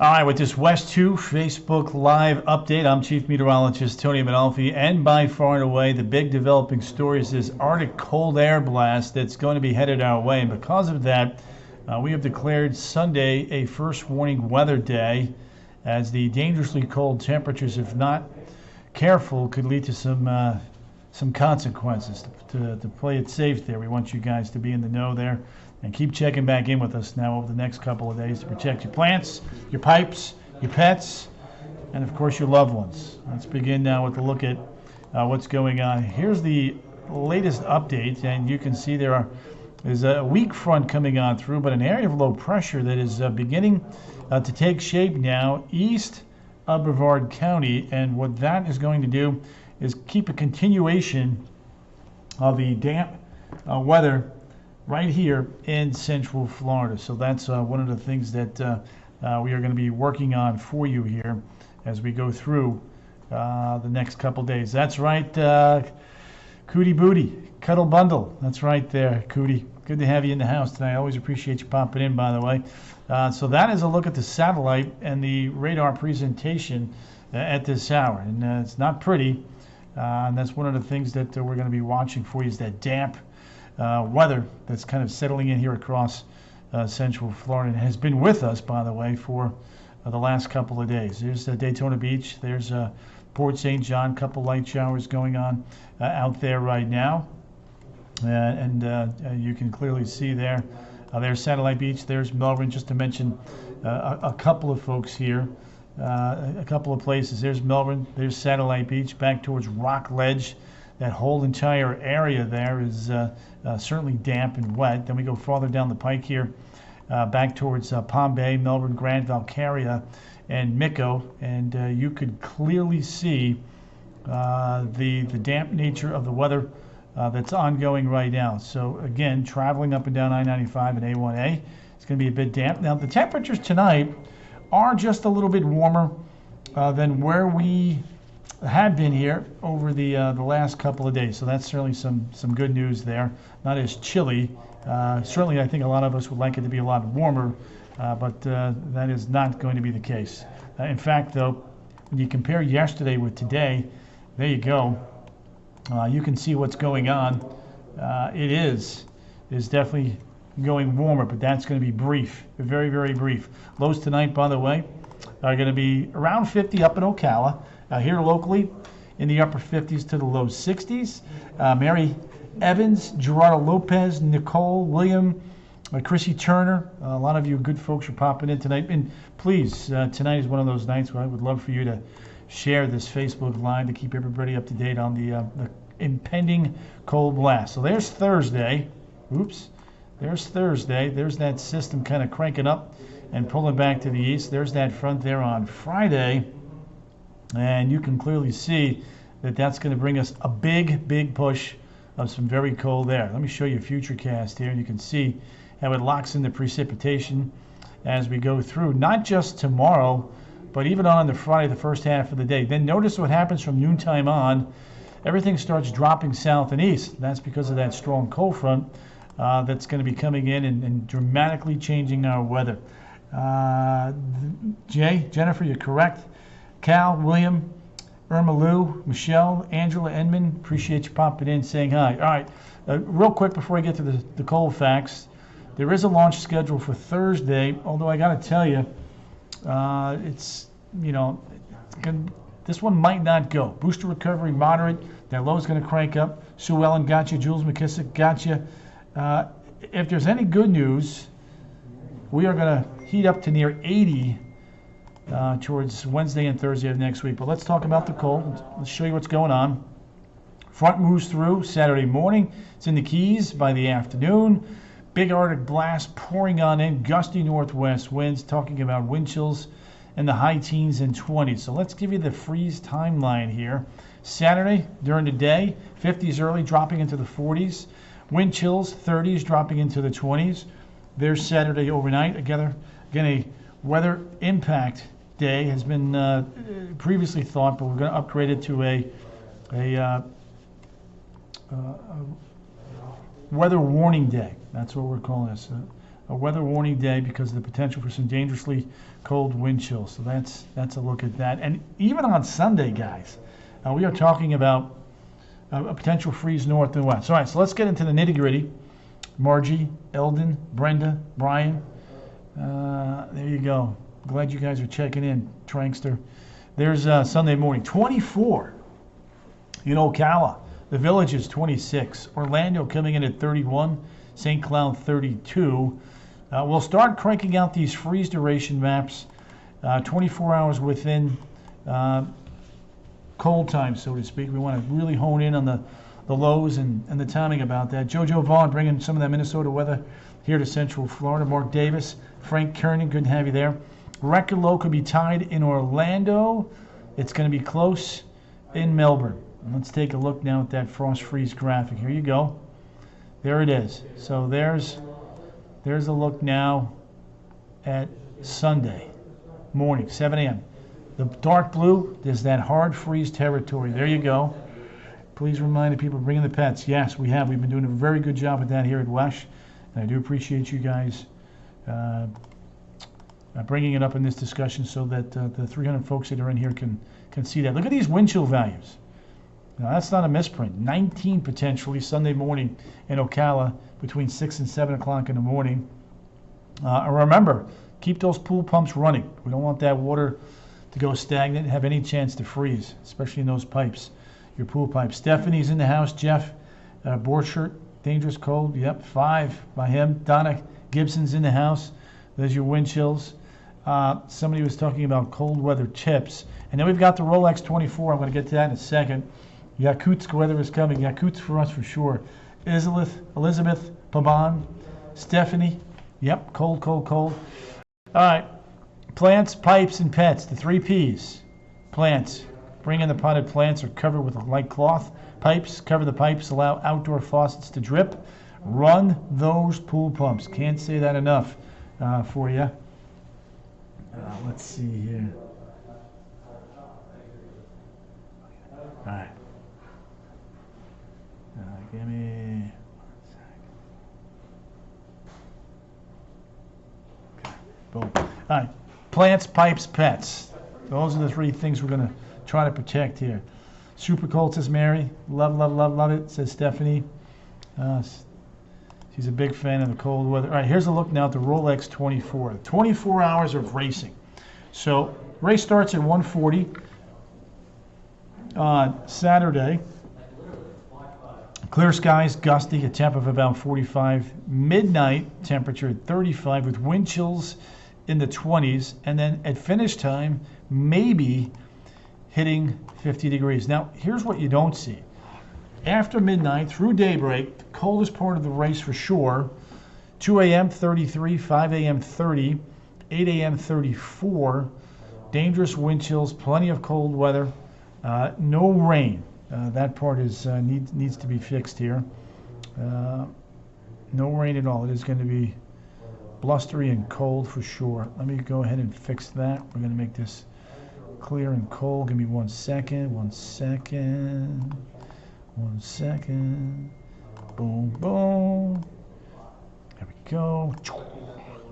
All right, with this West 2 Facebook Live update, I'm Chief Meteorologist Tony Mainolfi, and by far and away, the big developing story is this Arctic cold air blast that's going to be headed our way. And because of that, we have declared Sunday a first warning weather day, as the dangerously cold temperatures, if not careful, could lead to some consequences. To play it safe there, we want you guys to be in the know there. And keep checking back in with us now over the next couple of days to protect your plants, your pipes, your pets, and of course your loved ones. Let's begin now with a look at what's going on. Here's the latest update, and you can see there's a weak front coming on through, but an area of low pressure that is beginning to take shape now east of Brevard County. And what that is going to do is keep a continuation of the damp weather right here in Central Florida. So that's one of the things that we are going to be working on for you here as we go through the next couple days. That's right, Cootie Booty, Cuddle Bundle. That's right there, Cootie. Good to have you in the house tonight. I always appreciate you popping in, by the way. So that is a look at the satellite and the radar presentation at this hour. And it's not pretty. And that's one of the things that we're going to be watching for you, is that damp weather that's kind of settling in here across Central Florida, and has been with us, by the way, for the last couple of days. There's Daytona Beach, there's Port St. John, couple light showers going on out there right now, and you can clearly see there. There's Satellite Beach, there's Melbourne, just to mention a couple of folks here, a couple of places. There's Melbourne, there's Satellite Beach, back towards Rock Ledge. That whole entire area there is certainly damp and wet. Then we go farther down the pike here, back towards Palm Bay, Melbourne, Grand, Valcaria, and Mico, and you could clearly see the damp nature of the weather that's ongoing right now. So again, traveling up and down I-95 and A1A, it's going to be a bit damp. Now the temperatures tonight are just a little bit warmer than where we had been here over the last couple of days, so that's certainly some good news there. Not as chilly. Certainly, I think a lot of us would like it to be a lot warmer, but that is not going to be the case. In fact, though, when you compare yesterday with today, there you go. You can see what's going on. It is definitely going warmer, but that's going to be brief, very, very brief. Lows tonight, by the way, are going to be around 50 up in Ocala. Here locally, in the upper 50s to the low 60s. Mary Evans, Gerardo Lopez, Nicole, William, Chrissy Turner. A lot of you good folks are popping in tonight. And please, tonight is one of those nights where I would love for you to share this Facebook Live to keep everybody up to date on the impending cold blast. So there's Thursday. Oops. There's Thursday. There's that system kind of cranking up and pulling back to the east. There's that front there on Friday. And you can clearly see that that's going to bring us a big push of some very cold air. Let me show you a futurecast here, and you can see how it locks in the precipitation as we go through, not just tomorrow, but even on the Friday, the first half of the day. Then notice what happens from noontime on. Everything starts dropping south and east. That's because of that strong cold front that's going to be coming in and dramatically changing our weather. Jennifer, you're correct. Cal, William, Irma Lou, Michelle, Angela, Edmund, appreciate you popping in, saying hi. All right, real quick before I get to the cold facts, there is a launch schedule for Thursday, although I got to tell you, this one might not go. Booster recovery moderate, that low is going to crank up. Sue Ellen got you, Jules McKissick got you. If there's any good news, we are going to heat up to near 80 towards Wednesday and Thursday of next week. But let's talk about the cold. Let's show you what's going on. Front moves through Saturday morning. It's in the Keys by the afternoon. Big Arctic blast pouring on in. Gusty northwest winds, talking about wind chills in the high teens and 20s. So let's give you the freeze timeline here. Saturday during the day, 50s early, dropping into the 40s. Wind chills, 30s, dropping into the 20s. There's Saturday overnight. Again, a weather impact day has been previously thought, but we're going to upgrade it to a weather warning day. That's what we're calling this, a weather warning day because of the potential for some dangerously cold wind chills. So that's a look at that. And even on Sunday, guys, we are talking about a potential freeze north and west. All right, so let's get into the nitty-gritty. Margie, Eldon, Brenda, Brian. There you go. Glad you guys are checking in, Trankster. There's Sunday morning. 24 in Ocala. The Village is 26. Orlando coming in at 31. St. Cloud 32. We'll start cranking out these freeze duration maps 24 hours within cold time, so to speak. We want to really hone in on the lows and the timing about that. JoJo Vaughn bringing some of that Minnesota weather here to Central Florida. Mark Davis, Frank Kernan, good to have you there. Record low could be tied in Orlando. It's going to be close in Melbourne. And let's take a look now at that frost freeze graphic. Here you go. There it is. So there's a look now at Sunday morning, 7 a.m. The dark blue is that hard freeze territory. There you go. Please remind the people bringing the pets. Yes, we have. We've been doing a very good job with that here at WESH. And I do appreciate you guys bringing it up in this discussion so that the 300 folks that are in here can see that. Look at these wind chill values. Now, that's not a misprint. 19 potentially Sunday morning in Ocala between 6 and 7 o'clock in the morning. Remember, keep those pool pumps running. We don't want that water to go stagnant and have any chance to freeze, especially in those pipes, your pool pipes. Stephanie's in the house. Jeff Borchert, dangerous cold. Yep, 5 by him. Donna Gibson's in the house. There's your wind chills. Somebody was talking about cold weather tips. And then we've got the Rolex 24. I'm going to get to that in a second. Yakutsk weather is coming. Yakutsk for us for sure. Elizabeth Paban, Stephanie. Yep, cold, cold, cold. All right. Plants, pipes, and pets. The 3 Ps. Plants. Bring in the potted plants or cover with a light cloth. Pipes. Cover the pipes. Allow outdoor faucets to drip. Run those pool pumps. Can't say that enough for you. Let's see here. All right. Give me 1 second. Okay. Boom. All right. Plants, pipes, pets. Those are the 3 things we're going to try to protect here. Super cold, says Mary. Love, love, love, love it, says Stephanie. She's a big fan of the cold weather. All right, here's a look now at the Rolex 24. 24 hours of racing. So race starts at 1:40 on Saturday. Clear skies, gusty, a temp of about 45. Midnight temperature at 35 with wind chills in the 20s. And then at finish time, maybe hitting 50 degrees. Now, here's what you don't see. After midnight through daybreak, the coldest part of the race for sure, 2 a.m. 33, 5 a.m. 30, 8 a.m. 34, dangerous wind chills, plenty of cold weather, no rain. That part is needs to be fixed here. No rain at all. It is going to be blustery and cold for sure. Let me go ahead and fix that. We're going to make this clear and cold. Give me 1 second. 1 second. 1 second. Boom, boom. There we go.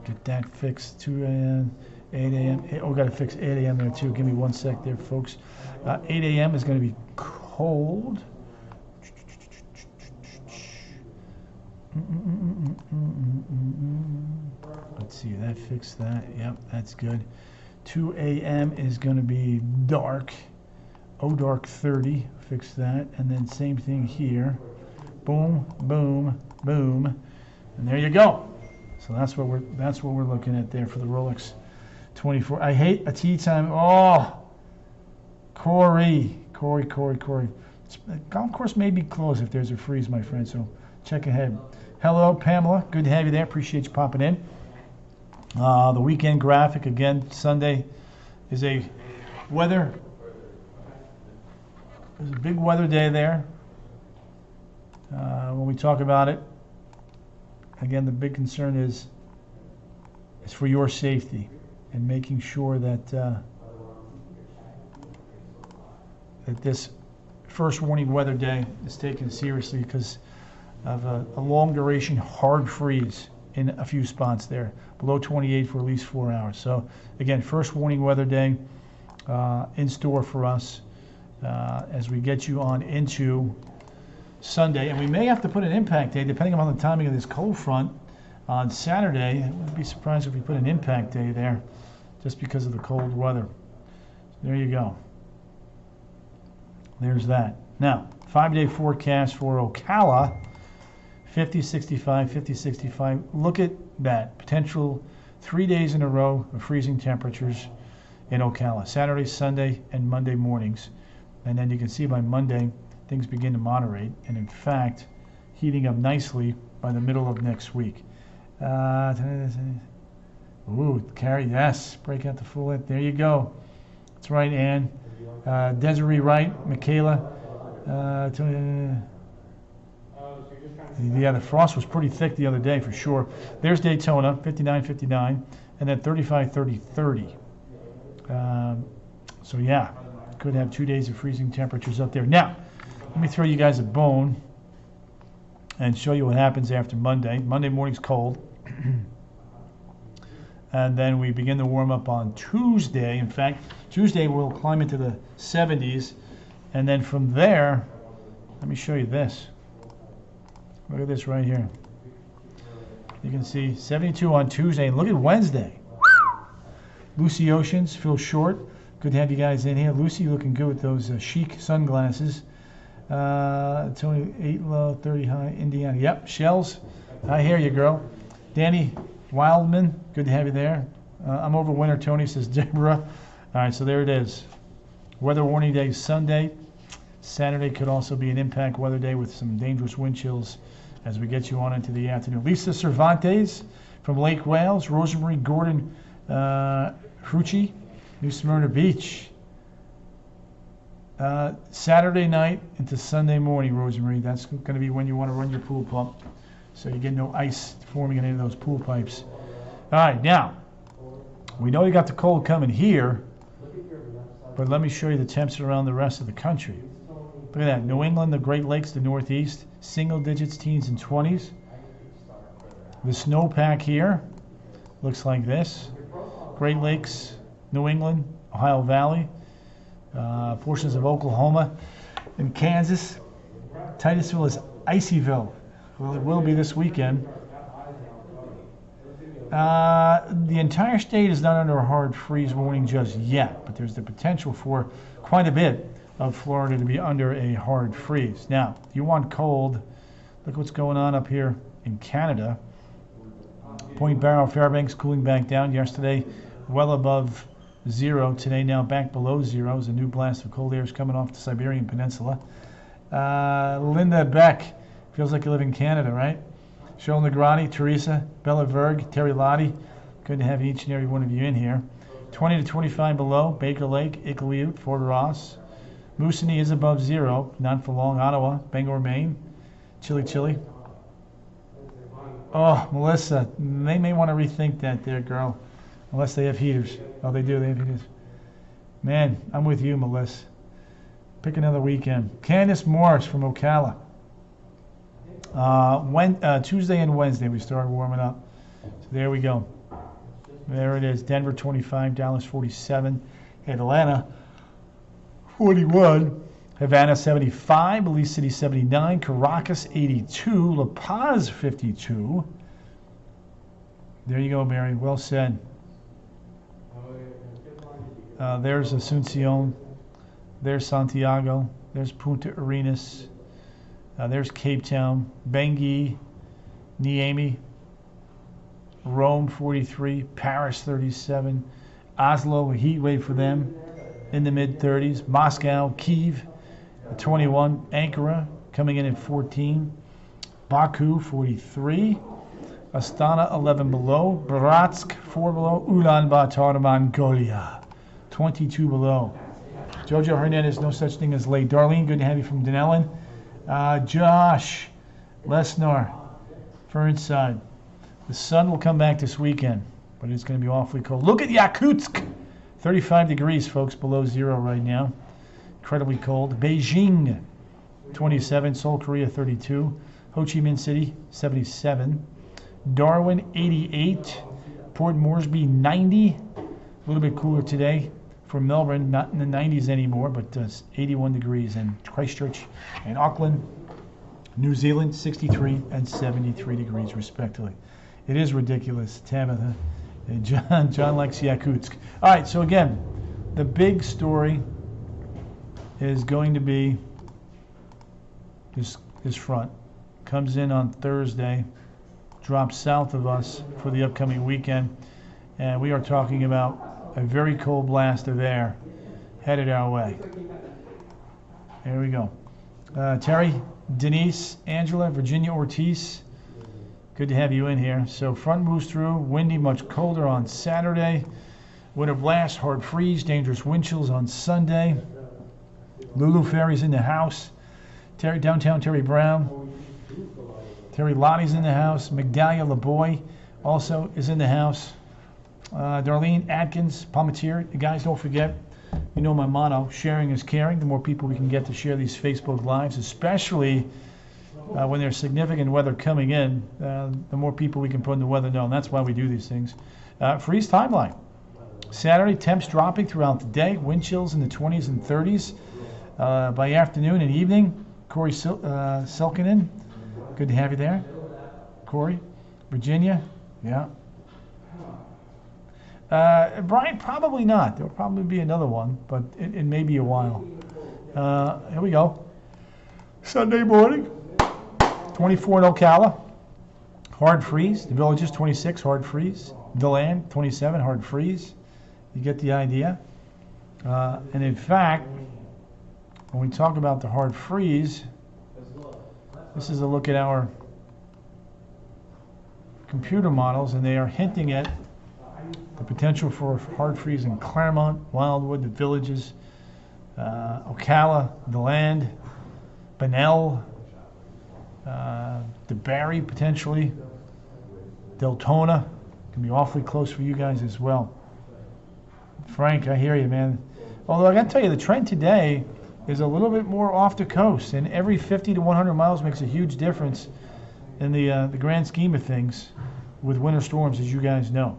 Get that fixed. 2 a.m., 8 a.m. Oh, we got to fix 8 a.m. there too. Give me 1 sec there, folks. 8 a.m. is going to be cold. Let's see, that fixed that. Yep, that's good. 2 a.m. is going to be dark. Oh, dark 30. Fix that. And then same thing here. Boom, boom, boom. And there you go. So that's what we're looking at there for the Rolex 24. I hate a tea time. Oh, Corey. Golf course may be closed if there's a freeze, my friend. So check ahead. Hello, Pamela. Good to have you there. Appreciate you popping in. The weekend graphic again. Sunday is a weather. There's a big weather day there. When we talk about it, again, the big concern is for your safety and making sure that that this first warning weather day is taken seriously because of a long duration hard freeze in a few spots there. Below 28 for at least 4 hours. So again, first warning weather day in store for us as we get you on into Sunday. And we may have to put an impact day, depending on the timing of this cold front, on Saturday. I wouldn't be surprised if we put an impact day there just because of the cold weather. There you go. There's that. Now, 5-day forecast for Ocala, 50, 65, 50, 65. Look at that. Potential 3 days in a row of freezing temperatures in Ocala. Saturday, Sunday, and Monday mornings. And then you can see by Monday, things begin to moderate. And in fact, heating up nicely by the middle of next week. Ooh, carry, yes. Break out the full it. There you go. That's right, Ann. Desiree Wright, Michaela. Yeah, the frost was pretty thick the other day for sure. There's Daytona, 59, 59, and then 35, 30, 30. So yeah, could have 2 days of freezing temperatures up there. Now, let me throw you guys a bone and show you what happens after Monday. Monday morning's cold. And then we begin to warm up on Tuesday. In fact, Tuesday we'll climb into the 70s. And then from there, let me show you this. Look at this right here. You can see 72 on Tuesday. And look at Wednesday. Lucy Oceans, Phil Short. Good to have you guys in here. Lucy looking good with those chic sunglasses. Tony, 8 low, 30 high, Indiana. Yep, Shells. I hear you, girl. Danny Wildman, good to have you there. I'm over winter, Tony, says Deborah. All right, so there it is. Weather warning day Sunday. Saturday could also be an impact weather day with some dangerous wind chills as we get you on into the afternoon. Lisa Cervantes from Lake Wales. Rosemary Gordon Frucci, New Smyrna Beach. Saturday night into Sunday morning, Rosemary. That's going to be when you want to run your pool pump, so you get no ice forming in any of those pool pipes. All right, now, we know you got the cold coming here, but let me show you the temps around the rest of the country. Look at that. New England, the Great Lakes, the Northeast, single digits, teens and 20s. The snowpack here looks like this. Great Lakes, New England, Ohio Valley, portions of Oklahoma and Kansas. Titusville is Icyville. Well, it will be this weekend. The entire state is not under a hard freeze warning just yet, but there's the potential for quite a bit of Florida to be under a hard freeze. Now, if you want cold, look what's going on up here in Canada. Point Barrow, Fairbanks cooling back down yesterday, well above zero. Today now back below zero as a new blast of cold air is coming off the Siberian Peninsula. Linda Beck, feels like you live in Canada, right? Cheryl Negrani, Teresa, Bella Verg, Terry Lottie. Good to have each and every one of you in here. 20 to 25 below, Baker Lake, Iqaluit, Fort Ross. Moosonee is above zero, not for long. Ottawa, Bangor, Maine. Chilly. Oh, Melissa, they may want to rethink that there, girl. Unless they have heaters. Oh, they do, they have heaters. Man, I'm with you, Melissa. Pick another weekend. Candace Morris from Ocala. Tuesday and Wednesday we started warming up. So there we go. There it is. Denver 25, Dallas 47, Atlanta 41, Havana 75, Belize City 79, Caracas 82, La Paz 52. There you go, Barry. Well said. There's Asuncion. There's Santiago. There's Punta Arenas. There's Cape Town, Bangui, Niamey, Rome 43, Paris 37, Oslo, a heat wave for them in the mid-30s, Moscow, Kyiv 21, Ankara coming in at 14, Baku 43, Astana 11 below, Bratsk 4 below, Ulaanbaatar, Mongolia 22 below. Jojo Hernandez, no such thing as late. Darlene, good to have you from Denellen. Josh Lesnar, Fernside. The sun will come back this weekend, but it's going to be awfully cold. Look at Yakutsk, 35 degrees, folks, below zero right now. Incredibly cold. Beijing, 27. Seoul, Korea, 32. Ho Chi Minh City, 77. Darwin 88, Port Moresby 90, a little bit cooler today for Melbourne, not in the 90s anymore, but 81 degrees in Christchurch and Auckland, New Zealand 63 and 73 degrees respectively. It is ridiculous, Tabitha. And John likes Yakutsk. All right, so again, the big story is going to be this front. Comes in on Thursday, drops south of us for the upcoming weekend, and we are talking about a very cold blast of air headed our way. There we go. Terry, Denise, Angela, Virginia Ortiz, good to have you in here. So front moves through, windy, much colder on Saturday. Winter blast, hard freeze, dangerous wind chills on Sunday. Lulu Ferry's in the house. Downtown Terry Brown. Terry Lottie's in the house. Migdalia LeBoy also is in the house. Darlene Atkins, Palmatier. You guys, don't forget, you know my motto, sharing is caring. The more people we can get to share these Facebook Lives, especially when there's significant weather coming in, the more people we can put in the weather know, and that's why we do these things. Freeze timeline. Saturday, temps dropping throughout the day. Wind chills in the 20s and 30s. By afternoon and evening, Corey Silkinen, good to have you there. Corey, Virginia, yeah. Brian, probably not. There'll probably be another one, but it may be a while. Here we go. Sunday morning, 24 in Ocala, hard freeze. The Villages, 26, hard freeze. DeLand, 27, hard freeze. You get the idea. And in fact, when we talk about the hard freeze, this is a look at our computer models, and they are hinting at the potential for hard freeze in Claremont, Wildwood, the Villages, Ocala, DeLand, Bunnell, DeBarry potentially, Deltona, can be awfully close for you guys as well. Frank, I hear you, man. Although I got to tell you, the trend today is a little bit more off the coast, and every 50 to 100 miles makes a huge difference in the grand scheme of things with winter storms, as you guys know.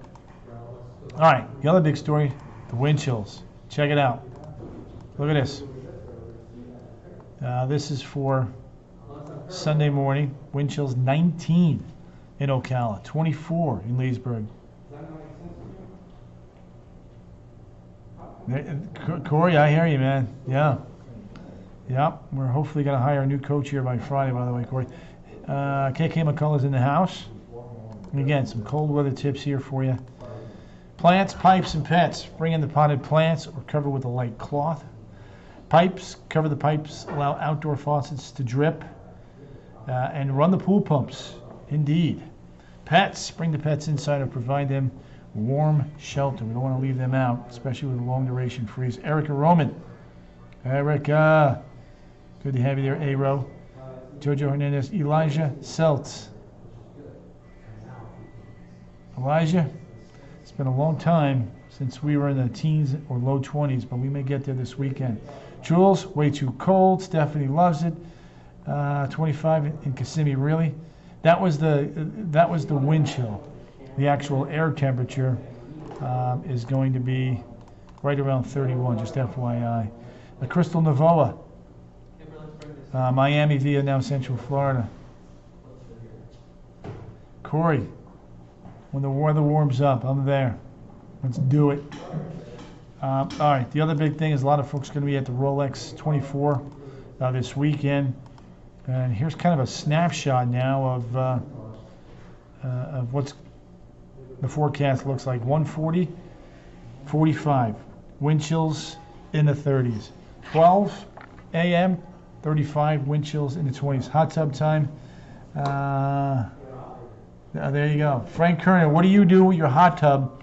All right, the other big story, the wind chills. Check it out. Look at this. This is for Sunday morning. Wind chills 19 in Ocala, 24 in Leesburg. Corey, I hear you, man. Yeah. Yep, we're hopefully going to hire a new coach here by Friday, by the way, Corey. KK McCullough's in the house. And again, some cold weather tips here for you. Plants, pipes, and pets. Bring in the potted plants or cover with a light cloth. Pipes, cover the pipes, allow outdoor faucets to drip. And run the pool pumps, indeed. Pets, bring the pets inside or provide them warm shelter. We don't want to leave them out, especially with a long duration freeze. Erica Roman. Erica, good to have you there, A-Row. Jojo Hernandez, Elijah Seltz. Elijah, it's been a long time since we were in the teens or low 20s, but we may get there this weekend. Jules, way too cold. Stephanie loves it. 25 in Kissimmee, really. That was the wind chill. The actual air temperature is going to be right around 31, just FYI. Crystal Navoa, Miami via now Central Florida. Corey, when the weather warms up, I'm there. Let's do it. All right, the other big thing is a lot of folks are going to be at the Rolex 24 this weekend. And here's kind of a snapshot now of what's the forecast looks like. 140, 45. Wind chills in the 30s. 12 a.m., 35. Wind chills in the 20s. Hot tub time. There you go. Frank Kerner, what do you do with your hot tub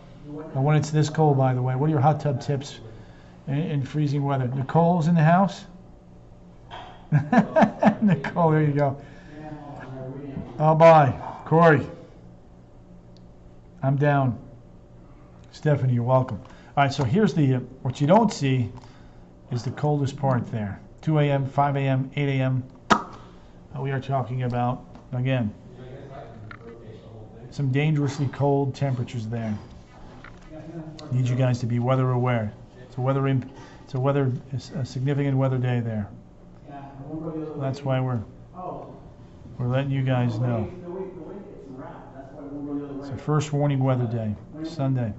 when it's this cold, by the way? What are your hot tub tips in freezing weather? Nicole's in the house? Nicole, there you go. Oh, bye. Corey, I'm down. Stephanie, you're welcome. All right, so here's what you don't see is the coldest part there. 2 a.m., 5 a.m., 8 a.m. We are talking about, again, some dangerously cold temperatures there. Need you guys to be weather aware. It's a significant weather day there. That's why we're letting you guys know. It's the first warning weather day, Sunday.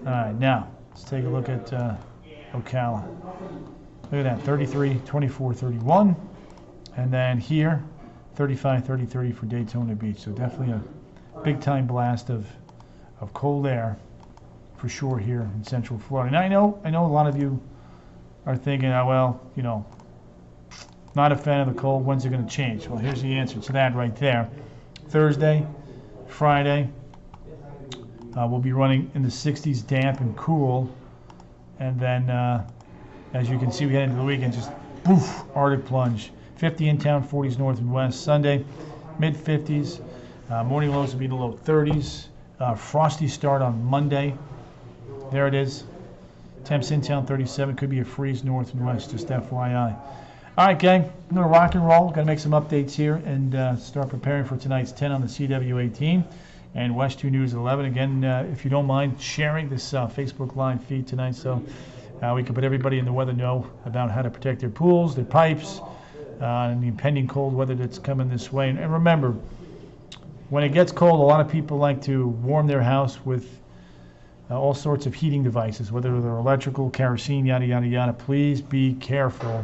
All right, now let's take a look at Ocala. Look at that, 33, 24, 31. And then here, 35, 30, 30 for Daytona Beach. So definitely a big time blast of cold air for sure here in Central Florida. Now I know a lot of you are thinking, oh, well, you know, not a fan of the cold. When's it going to change? Well, here's the answer to that right there. Thursday, Friday, we'll be running in the 60s, damp and cool. And then, as you can see, we head into the weekend, just poof, Arctic plunge. 50 in town, 40s north and west. Sunday, mid-50s. Morning lows will be in the low 30s. Frosty start on Monday. There it is. Temps in town 37. Could be a freeze north and west, just FYI. All right, gang. I'm going to rock and roll. Got to make some updates here and start preparing for tonight's 10 on the CW18 and West 2 News 11. Again, if you don't mind sharing this Facebook Live feed tonight so we can put everybody in the weather know about how to protect their pools, their pipes, and the impending cold weather that's coming this way. And remember, when it gets cold, a lot of people like to warm their house with all sorts of heating devices, whether they're electrical, kerosene, yada, yada, yada. Please be careful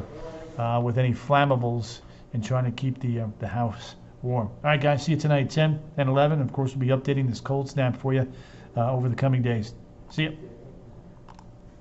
with any flammables and trying to keep the house warm. All right, guys, see you tonight, 10 and 11. Of course, we'll be updating this cold snap for you over the coming days. See you.